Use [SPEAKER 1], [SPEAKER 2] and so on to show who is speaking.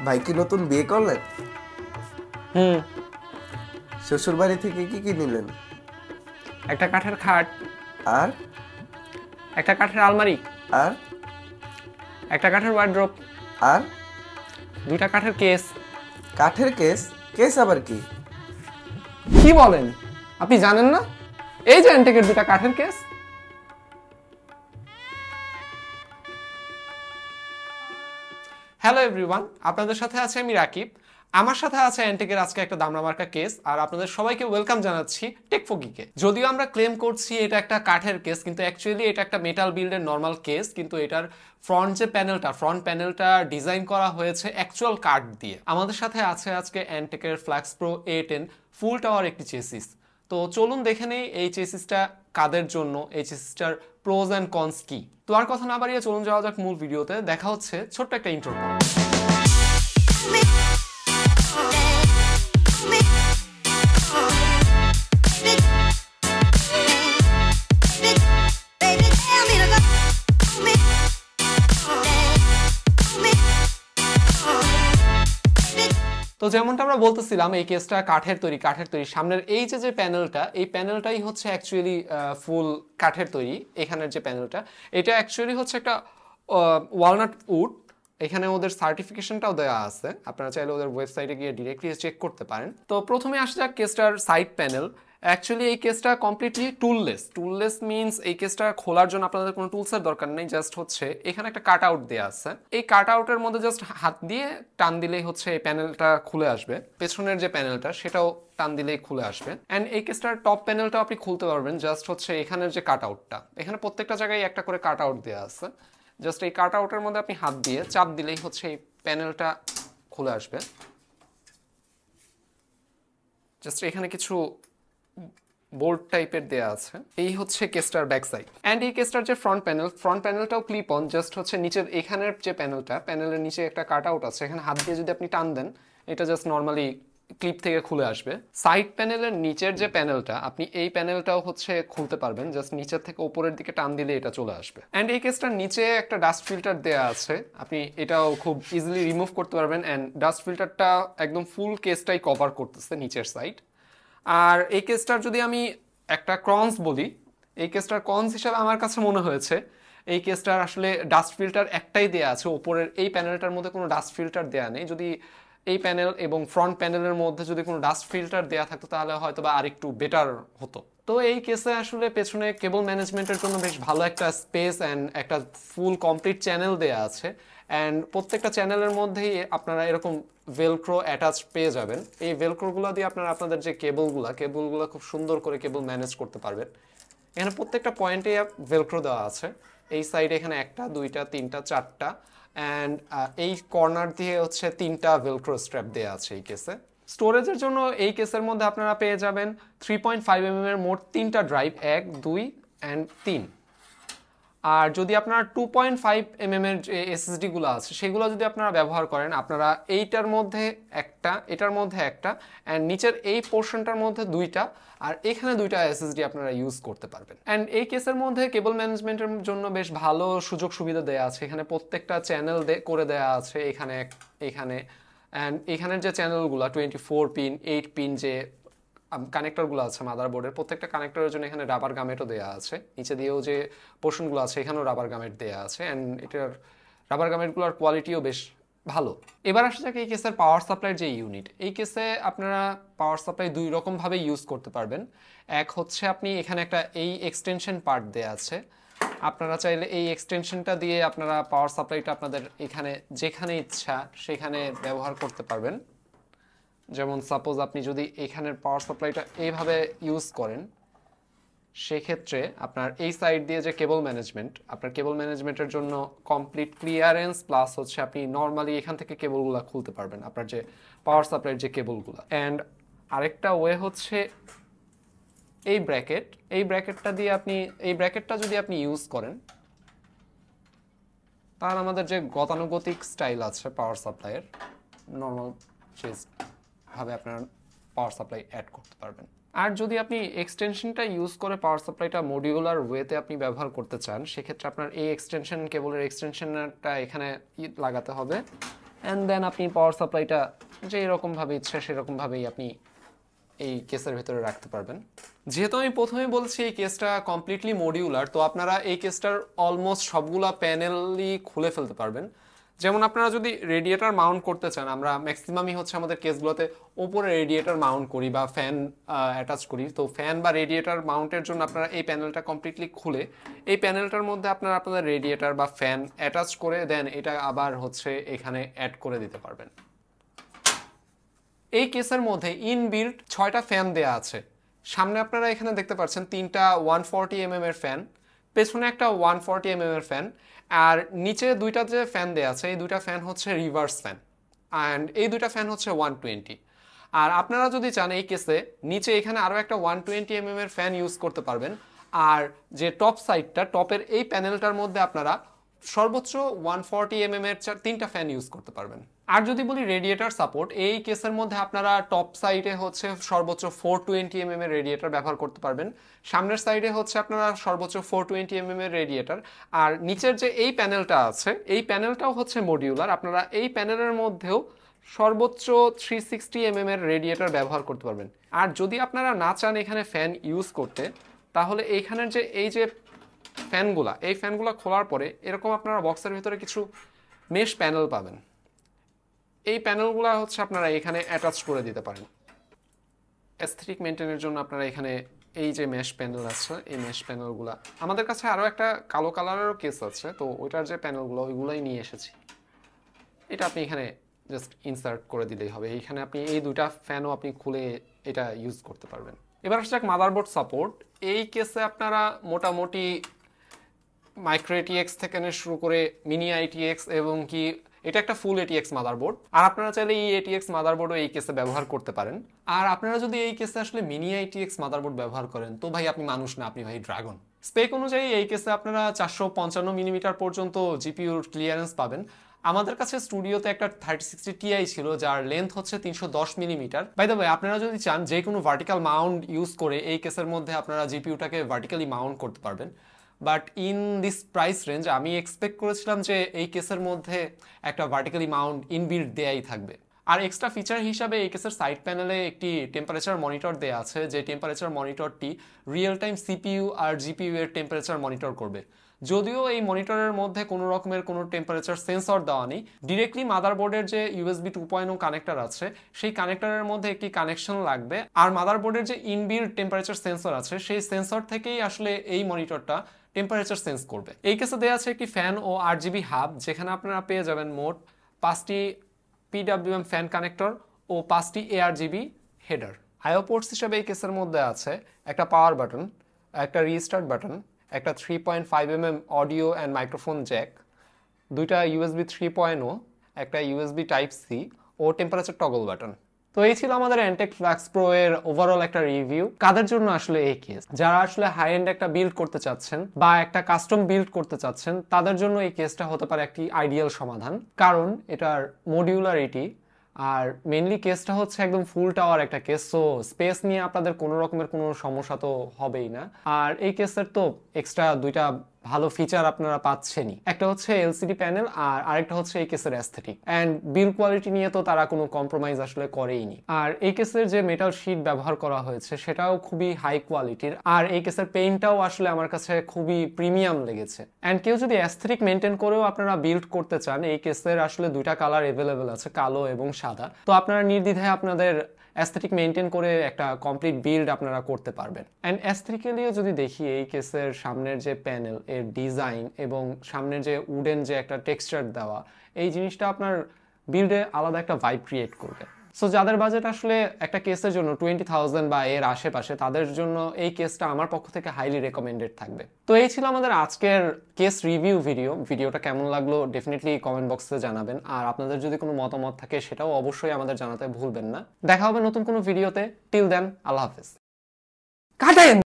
[SPEAKER 1] ভাই কি নতুন বিয়ে করলেন?
[SPEAKER 2] হুম।
[SPEAKER 1] শ্বশুর বাড়ি থেকে কি কি নিলেন?
[SPEAKER 2] একটা কাঠের খাট,
[SPEAKER 1] আর
[SPEAKER 2] একটা কাঠের আলমারি,
[SPEAKER 1] আর
[SPEAKER 2] একটা কাঠের ওয়ার্ড্রোব,
[SPEAKER 1] আর
[SPEAKER 2] দুইটা কাঠের কেস।
[SPEAKER 1] কাঠের কেস? কেস আবার কি?
[SPEAKER 2] কি বলেন, আপনি জানেন না? এই যে অ্যান্টিকের দুইটা কাঠের কেস। হ্যালো এভরিওয়ান, আপনাদের সাথে আছে আমি রাকিব। আমার সাথে আছে অ্যান্টিকের আজকে একটা দামড়া মার্কা কেস, আর আপনাদের সবাইকে ওয়েলকাম জানাচ্ছি টেকফোগিকে। যদিও আমরা ক্লেম করছি এটা একটা কাঠের কেস, কিন্তু অ্যাকচুয়ালি এটা একটা মেটাল বিল্ডের নর্মাল কেস, কিন্তু এটার ফ্রন্ট প্যানেলটা ডিজাইন করা হয়েছে অ্যাকচুয়াল কাঠ দিয়ে। আমাদের সাথে আছে আজকে অ্যান্টিকের ফ্ল্যাক্স প্রো A10 ফুল টাওয়ার একটি চেসিস। তো চলুন দেখে নেই এই চেসিসটা কাদের জন্য, এই চেসিসটার প্রোজ অ্যান্ড কনস কি। তো আর কথা না বাড়িয়ে চলুন যাওয়া যাক মূল ভিডিওতে। দেখা হচ্ছে ছোট্ট একটা ইন্ট্রো। তো যেমনটা আমরা বলতেছিলাম, এই কেসটা কাঠের তৈরি। সামনের এই যে প্যানেলটা, এই প্যানেলটাই হচ্ছে অ্যাকচুয়ালি ফুল কাঠের তৈরি। এখানের যে প্যানেলটা, এটা অ্যাকচুয়ালি হচ্ছে একটা ওয়ালনাট উড। এখানে ওদের সার্টিফিকেশনটাও দেওয়া আছে, আপনারা চাইলে ওদের ওয়েবসাইটে গিয়ে ডিরেক্টলি চেক করতে পারেন। তো প্রথমে আসা যাক কেসটার সাইড প্যানেল। অ্যাকচুয়ালি এই কেসটা কমপ্লিটলি টুললেস মিনস এই কেসটা খোলার জন্য আপনাদের কোনো টুলসের দরকার নেই। জাস্ট হচ্ছে এখানে একটা কাট আউট দেওয়া আছে, এই কাট আউটের মধ্যে জাস্ট হাত দিয়ে টান দিলেই হচ্ছে এই প্যানেলটা খুলে আসবে। পেছনের যে প্যানেলটা সেটাও টান দিলেই খুলে আসবে। অ্যান্ড এই কেসটার টপ প্যানেলটাও আপনি খুলতে পারবেন। জাস্ট হচ্ছে এখানের যে কাট আউটটা, এখানে প্রত্যেকটা জায়গায় একটা করে কাট আউট দেওয়া আছে। জাস্ট এই কাট আউটের মধ্যে আপনি হাত দিয়ে চাপ দিলেই হচ্ছে এই প্যানেলটা খুলে আসবে। জাস্ট এখানে কিছু বোল্ড টাইপের দেয়া আছে। এই হচ্ছে কেসটার ব্যাক সাইড। অ্যান্ড এই কেসটার যে ফ্রন্ট প্যানেলটাও ক্লিপ অন। জাস্ট হচ্ছে নিচের এখানের যে প্যানেলের নিচে একটা কাট আউট আছে, এখানে হাত দিয়ে যদি আপনি টান দেন এটা জাস্ট নর্মালি ক্লিপ থেকে খুলে আসবে। সাইড প্যানেলের নিচের যে প্যানেলটা, আপনি এই প্যানেলটাও হচ্ছে খুলতে পারবেন। জাস্ট নিচের থেকে উপরের দিকে টান দিলে এটা চলে আসবে। অ্যান্ড এই কেসটার নিচে একটা ডাস্ট ফিল্টার দেওয়া আছে, আপনি এটাও খুব ইজিলি রিমুভ করতে পারবেন। অ্যান্ড ডাস্ট ফিল্টারটা একদম ফুল কেসটাই কভার করতেছে নিচের সাইড। আর এই কেসটার যদি আমি একটা ক্রন্স বলি, এই কেসটার কনস হিসাবে আমার কাছে মনে হয়েছে এই কেসটার আসলে ডাস্ট ফিল্টার একটাই দেয়া আছে। উপরের এই প্যানেলটার মধ্যে কোনো ডাস্ট ফিল্টার দেয়া নেই। যদি এই প্যানেল এবং ফ্রন্ট প্যানেলের মধ্যে যদি কোনো ডাস্ট ফিল্টার দেয়া থাকতো তাহলে হয়তো বা আরেকটু বেটার হতো। তো এই কেসে আসলে পেছনে কেবল ম্যানেজমেন্টের জন্য বেশ ভালো একটা স্পেস অ্যান্ড একটা ফুল কমপ্লিট চ্যানেল দেয়া আছে। অ্যান্ড প্রত্যেকটা চ্যানেলের মধ্যেই আপনারা এরকম ভেলক্রো অ্যাটাচ পেয়ে যাবেন। এই ভেলক্রোগুলো দিয়ে আপনারা আপনাদের যে কেবলগুলো খুব সুন্দর করে কেবল ম্যানেজ করতে পারবেন। এখানে প্রত্যেকটা পয়েন্টে ভেলক্রো দেওয়া আছে। এই সাইডে এখানে একটা, দুইটা, তিনটা, চারটা, অ্যান্ড এই কর্নার দিয়ে হচ্ছে তিনটা ভেলক্রো স্ট্র্যাপ দেওয়া আছে এই কেসে। স্টোরেজের জন্য এই কেসের মধ্যে আপনারা পেয়ে যাবেন 3.5 এর মোট তিনটা ড্রাইভ, 1, 2 অ্যান্ড 3। আর যদি আপনারা 2.5 এর যে এসএসডিগুলো আছে সেগুলো যদি আপনারা ব্যবহার করেন, আপনারা এইটার মধ্যে একটা, এটার মধ্যে একটা, অ্যান্ড নিচের এই পোর্শনটার মধ্যে দুইটা, আর এখানে দুইটা এসএসডি আপনারা ইউজ করতে পারবেন। অ্যান্ড এই কেসের মধ্যে কেবল ম্যানেজমেন্টের জন্য বেশ ভালো সুযোগ সুবিধা দেওয়া আছে। এখানে প্রত্যেকটা চ্যানেল করে দেওয়া আছে এখানে অ্যান্ড এখানের যে চ্যানেলগুলো 24 পিন 8 পিন যে কানেক্টরগুলো আছে মাদারবোর্ডের, প্রত্যেকটা কানেক্টরের জন্য এখানে রাবার গামেটও দেওয়া আছে। নিচে দিয়েও যে পোর্শনগুলো আছে এখানেও রাবার গামেট দেওয়া আছে। অ্যান্ড এটার রাবার গামেটগুলোর কোয়ালিটিও বেশ ভালো। এবার আসা যাক এই কেসের পাওয়ার সাপ্লাইয়ের যে ইউনিট। এই কেসে আপনারা পাওয়ার সাপ্লাই দুই রকমভাবে ইউজ করতে পারবেন। এক হচ্ছে আপনি এখানে একটা এই এক্সটেনশন পার্ট দেওয়া আছে, আপনারা চাইলে এই এক্সটেনশনটা দিয়ে আপনারা পাওয়ার সাপ্লাইটা আপনাদের এখানে যেখানে ইচ্ছা সেখানে ব্যবহার করতে পারবেন। যেমন সাপোজ আপনি যদি এখানের পাওয়ার সাপ্লাইটা এইভাবে ইউজ করেন, সেক্ষেত্রে আপনার এই সাইড দিয়ে যে কেবল ম্যানেজমেন্টের জন্য কমপ্লিট ক্লিয়ারেন্স প্লাস হচ্ছে আপনি নর্মালি এখান থেকে কেবলগুলো খুলতে পারবেন, আপনার যে পাওয়ার সাপ্লাইয়ের যে কেবলগুলো। অ্যান্ড আরেকটা ওয়ে হচ্ছে এই ব্র্যাকেটটা যদি আপনি ইউজ করেন, তাহলে আমাদের যে গতানুগতিক স্টাইল আছে পাওয়ার সাপ্লাইয়ের, নর্মাল ভাবে আপনারা পাওয়ার সাপ্লাই অ্যাড করতে পারবেন। আর যদি আপনি এক্সটেনশনটা ইউজ করে পাওয়ার সাপ্লাইটা মডিউলার ওয়েতে আপনি ব্যবহার করতে চান, সেক্ষেত্রে আপনার এই কেবলের এক্সটেনশনটা এখানে লাগাতে হবে। অ্যান্ড দেন আপনি পাওয়ার সাপ্লাইটা যে এরকমভাবে ইচ্ছা সেরকমভাবেই আপনি এই কেসের ভিতরে রাখতে পারবেন। যেহেতু আমি প্রথমে বলছি এই কেসটা কমপ্লিটলি মডিউলার, তো আপনারা এই কেসটার অলমোস্ট সবগুলা প্যানেলই খুলে ফেলতে পারবেন। যেমন আপনারা যদি রেডিয়েটর মাউন্ট করতে চান, আমরা ম্যাক্সিমামই হচ্ছে আমাদের কেসগুলোতে ওপরে রেডিয়েটর মাউন্ট করি বা ফ্যান অ্যাটাচ করি, তো ফ্যান বা রেডিয়েটর মাউন্টের জন্য আপনারা এই প্যানেলটা কমপ্লিটলি খুলে এই প্যানেলটার মধ্যে আপনারা আপনাদের রেডিয়েটর বা ফ্যান অ্যাটাচ করে দেন এটা আবার হচ্ছে এখানে অ্যাড করে দিতে পারবেন। এই কেসের মধ্যে ইনবিল্ট 6টা ফ্যান দেয়া আছে। সামনে আপনারা এখানে দেখতে পাচ্ছেন 3টা 140 এর ফ্যান, পেছনে একটা 140 এর ফ্যান, আর নিচে 2টা যে ফ্যান দেয়া আছে এই 2টা ফ্যান হচ্ছে রিভার্স ফ্যান, অ্যান্ড এই 2টা ফ্যান হচ্ছে 120। আর আপনারা যদি চান এই কেসে নিচে এখানে আরও একটা 120 এর ফ্যান ইউজ করতে পারবেন। আর যে টপ সাইডটা, টপের এই প্যানেলটার মধ্যে আপনারা সর্বোচ্চ 140 এর 3টা ফ্যান ইউজ করতে পারবেন। আর যদি বলি রেডিয়েটর সাপোর্ট, এই কেসের মধ্যে আপনারা টপ সাইডে হচ্ছে সর্বোচ্চ 420 এর রেডিয়েটর ব্যবহার করতে পারবেন, সামনের সাইডে হচ্ছে আপনারা সর্বোচ্চ 420 এর রেডিয়েটর, আর নিচের যে এই প্যানেলটা আছে এই প্যানেলটাও হচ্ছে মডিউলার, আপনারা এই প্যানেলের মধ্যেও সর্বোচ্চ 360 এর রেডিয়েটর ব্যবহার করতে পারবেন। আর যদি আপনারা না চান এখানে ফ্যান ইউজ করতে, তাহলে এইখানের যে এই যে এই ফ্যানগুলা খোলার পরে এরকম আপনারা বক্সের ভিতরে কিছু মেশ প্যানেল পাবেন। এই প্যানেলগুলো হচ্ছে আপনারা এখানে অ্যাটাচ করে দিতে পারেন। অ্যাস্থেটিক মেনটেনের জন্য আপনারা এখানে এই যে মেশ প্যানেল আছে এই মেশ প্যানেলগুলো, আমাদের কাছে আরও একটা কালো কালারেরও কেস আছে, তো ওইটার যে প্যানেলগুলো ওইগুলোই নিয়ে এসেছি। এটা আপনি এখানে জাস্ট ইনসার্ট করে দিলেই হবে। এইখানে আপনি এই 2টা ফ্যানও আপনি খুলে এটা ইউজ করতে পারবেন। এবার আসছে মাদারবোর্ড সাপোর্ট। এই কেসে আপনারা মোটামুটি মাইক্রো ATX থেকে শুরু করে মিনি ITX এবং কি এটা একটা ফুল ATX মাদারবোর্ড, আর আপনারা চাইলে এই ATX মাদারবোর্ডও এই কেসে ব্যবহার করতে পারেন। আর আপনারা যদি এই কেসে আসলে মিনি ITX মাদারবোর্ড ব্যবহার করেন তো ভাই আপনি মানুষ না, আপনি ভাই ড্রাগন। স্পেক অনুযায়ী এই কেসে আপনারা 455 পর্যন্ত জিপিউর ক্লিয়ারেন্স পাবেন। আমাদের কাছে স্টুডিওতে একটা 3060 Ti ছিল যার লেন্থ হচ্ছে 310 বাই দ্য ওয়ে, আপনারা যদি চান যে কোনো ভার্টিক্যাল মাউন্ট ইউজ করে এই কেসের মধ্যে আপনারা জিপিউটাকে ভার্টিক্যালি মাউন্ট করতে পারবেন, but in this price range আমি এক্সপেক্ট করেছিলাম যে এই কেসের মধ্যে একটা ভার্টিক্যালি মাউন্ট ইনবিল্ট দেয়াই থাকবে। আর এক্সট্রা ফিচার হিসাবে এই কেসের সাইড প্যানেলে একটি টেম্পারেচার মনিটর দেয়া আছে, যে টেম্পারেচার মনিটরটি রিয়েল টাইম CPU আর GPU এর টেম্পারেচার মনিটর করবে। যদিও এই মনিটরের মধ্যে কোনো রকমের কোনো টেম্পারেচার সেন্সর দেওয়া নেই, ডিরেক্টলি মাদারবোর্ডের যে USB 2.0 কানেক্টর আছে সেই কানেক্টরের মধ্যে একটি কানেকশন লাগবে, আর মাদারবোর্ডের যে ইনবিল্ট টেম্পারেচার সেন্সর আছে সেই সেন্সর থেকেই আসলে এই মনিটরটা টেম্পারেচার সেন্স করবে। এই কেসে দেওয়া আছে একটি ফ্যান ও RGB হাব, যেখানে আপনারা পেয়ে যাবেন মোট 5টি PWM ফ্যান কানেক্টর ও 5টি ARGB হেডার। IO পোর্টস হিসেবে এই কেসের মধ্যে আছে একটা পাওয়ার বাটন, একটা রিস্টার্ট বাটন, একটা 3.5 অডিও অ্যান্ড মাইক্রোফোন জ্যাক, 2টা USB 3.0, একটা USB Type-C ও টেম্পারেচার টগল বাটন। তো এই ছিল আমাদের Antec Flux Pro এর ওভারঅল একটা রিভিউ। কাদের জন্য আসলে এই কেস? যারা আসলে হাই এন্ড একটা বিল্ড করতে চাচ্ছেন বা একটা কাস্টম বিল্ড করতে চাচ্ছেন তাদের জন্য এই কেসটা হতে পারে একটি আইডিয়াল সমাধান, কারণ এটার মডিউলারিটি আর মেইনলি কেসটা হচ্ছে একদম ফুল টাওয়ার একটা কেস, সো স্পেস নিয়ে আপনাদের কোনো রকমের কোনো সমস্যা তো হবেই না। আর এই কেসের তো এক্সট্রা 2টা ভালো ফিচার আপনারা পাচ্ছেনই, একটা হচ্ছে LCD প্যানেল আর আরেকটা হচ্ছে এই কেসের অ্যাস্থেটিক অ্যান্ড বিল্ড কোয়ালিটি নিয়ে তো তারা কোনো কম্প্রোমাইজ আসলে করেইনি। আর এই কেসের যে মেটাল শিট ব্যবহার করা হয়েছে সেটাও খুবই হাই কোয়ালিটির, আর এই কেসের পেইন্টটাও আসলে আমার কাছে খুবই প্রিমিয়াম লেগেছে। অ্যান্ড কেউ যদি অ্যাস্থেটিক মেনটেন করেও আপনারা বিল্ড করতে চান, এই কেসের আসলে 2টা কালার অ্যাভেলেবেল আছে, কালো এবং সাদা, তো আপনারা নির্দ্বিধায় আপনাদের অ্যাস্থেটিক মেনটেন করে একটা কমপ্লিট বিল্ড আপনারা করতে পারবেন। অ্যান্ড অ্যাস্থেটিক্যালিও যদি দেখি এই কেসের সামনের যে প্যানেল এর ডিজাইন এবং সামনের যে উডেন যে একটা টেক্সচার দেওয়া, এই জিনিসটা আপনার বিল্ডে আলাদা একটা ভাইব ক্রিয়েট করবে। সো যাদের বাজেট আসলে একটা কেসের জন্য 20,000 বা এর আশেপাশে, তাদের জন্য এই কেসটা আমার পক্ষ থেকে হাইলি রেকমেন্ডেড থাকবে। তো এই ছিল আমাদের আজকের কেস রিভিউ ভিডিওটা কেমন লাগলো ডেফিনেটলি কমেন্ট বক্সে জানাবেন, আর আপনাদের যদি কোনো মতামত থাকে সেটাও অবশ্যই আমাদের জানাতে ভুলবেন না। দেখা হবে নতুন কোনো ভিডিওতে। টিল দেন, আল্লাহ হাফেজ। কাটেন।